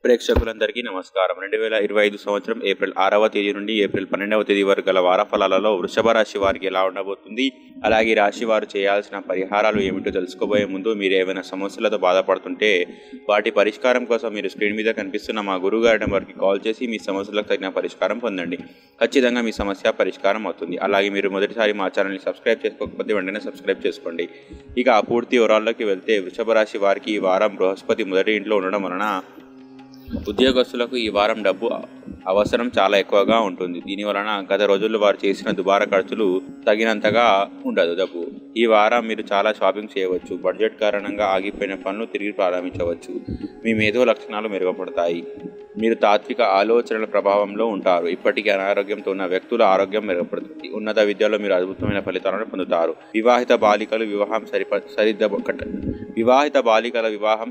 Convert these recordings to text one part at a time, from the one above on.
ప్రేక్షకులందరికీ నమస్కారం. 2025 సంవత్సరం ఏప్రిల్ 6వ తేదీ నుండి ఏప్రిల్ 12వ తేదీ వరకు గల వార ఫలాలలో వృషభ రాశి వారికి ఎలా ఉండబోతుంది, అలాగే రాశి వారు చేయాల్సిన పరిహారాలు ఏమిటో తెలుసుకోబోయే ముందు మీరు ఏమైనా సమస్యలతో బాధపడుతుంటే వాటి పరిష్కారం కోసం మీరు స్క్రీన్ మీద కనిపిస్తున్న మా గురువుగారి నెంబర్కి కాల్ చేసి మీ సమస్యలకు తగిన పరిష్కారం పొందండి. ఖచ్చితంగా మీ సమస్య పరిష్కారం అవుతుంది. అలాగే మీరు మొదటిసారి మా ఛానల్ని సబ్స్క్రైబ్ చేసుకోకపోతే వెంటనే సబ్స్క్రైబ్ చేసుకోండి. ఇక పూర్తి వివరాల్లోకి వెళ్తే వృషభ రాశి వారికి ఈ వారం బృహస్పతి మొదటి ఇంట్లో ఉండడం వలన ఉద్యోగస్తులకు ఈ వారం డబ్బు అవసరం చాలా ఎక్కువగా ఉంటుంది. దీనివలన గత రోజుల్లో వారు చేసిన దుబారా ఖర్చులు తగినంతగా ఉండదు. డబ్బు ఈ వారం మీరు చాలా షాపింగ్ చేయవచ్చు. బడ్జెట్ కారణంగా ఆగిపోయిన పనులు తిరిగి ప్రారంభించవచ్చు. మీ మేధో లక్షణాలు మెరుగుపడతాయి. మీరు తాత్విక ఆలోచనల ప్రభావంలో ఉంటారు. ఇప్పటికీ అనారోగ్యంతో ఉన్న వ్యక్తుల ఆరోగ్యం మెరుగుపడుతుంది. ఉన్నత విద్యలో మీరు అద్భుతమైన ఫలితాలను పొందుతారు. వివాహిత బాలికల వివాహం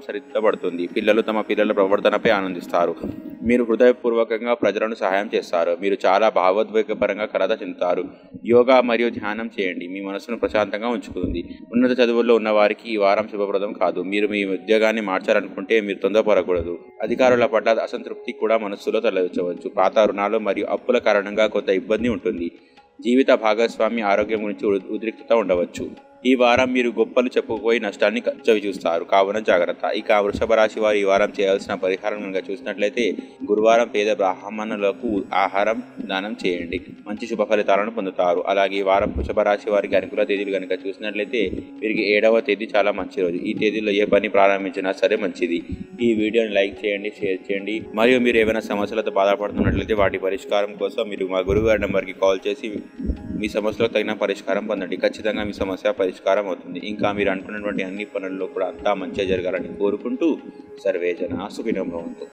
సరిదిద్దబడుతుంది. పిల్లలు తమ పిల్లల ప్రవర్తనపై ఆనందిస్తారు. మీరు హృదయపూర్వకంగా ప్రజలను సహాయం చేస్తారు. మీరు చాలా భావోద్వేగపరంగా కలత చెందుతారు. యోగా మరియు ధ్యానం చేయండి. మీ మనసును ప్రశాంతంగా ఉంచుతుంది. ఉన్నత చదువుల్లో ఉన్న వారికి ఈ వారం శుభప్రదం కాదు. మీరు మీ ఉద్యోగాన్ని మార్చాలనుకుంటే మీరు తొందరపడకూడదు. అధికారుల పట్ల అసంతృప్తి కూడా మనస్సులో తలెత్తవచ్చు. పాత రుణాలు మరియు అప్పుల కారణంగా కొంత ఇబ్బంది ఉంటుంది. జీవిత భాగస్వామి ఆరోగ్యం గురించి ఉద్రిక్తత ఉండవచ్చు. ఈ వారం మీరు గొప్పలు చెప్పుకుపోయి నష్టాన్ని చవిచూస్తారు. కావున జాగ్రత్త. ఇక వృషభ రాశి వారు ఈ వారం చేయాల్సిన పరిహారం కనుక చూసినట్లయితే గురువారం పేద బ్రాహ్మణులకు ఆహారం దానం చేయండి. మంచి శుభ ఫలితాలను పొందుతారు. అలాగే ఈ వారం వృషభ రాశి వారికి అనుకూల తేదీలు కనుక చూసినట్లయితే వీరికి 7వ తేదీ చాలా మంచి రోజు. ఈ తేదీలో ఏ పని ప్రారంభించినా సరే మంచిది. ఈ వీడియోని లైక్ చేయండి, షేర్ చేయండి. మరియు మీరు ఏమైనా సమస్యలతో బాధపడుతున్నట్లయితే వాటి పరిష్కారం కోసం మీరు మా గురువుగారి నెంబర్కి కాల్ చేసి మీ సమస్యలకు తగిన పరిష్కారం పొందండి. ఖచ్చితంగా మీ సమస్య పరిష్కారం అవుతుంది. ఇంకా మీరు అనుకున్నటువంటి అన్ని పనుల్లో కూడా అంతా మంచిగా జరగాలని కోరుకుంటూ సర్వేజన సుఖినో భవంతు.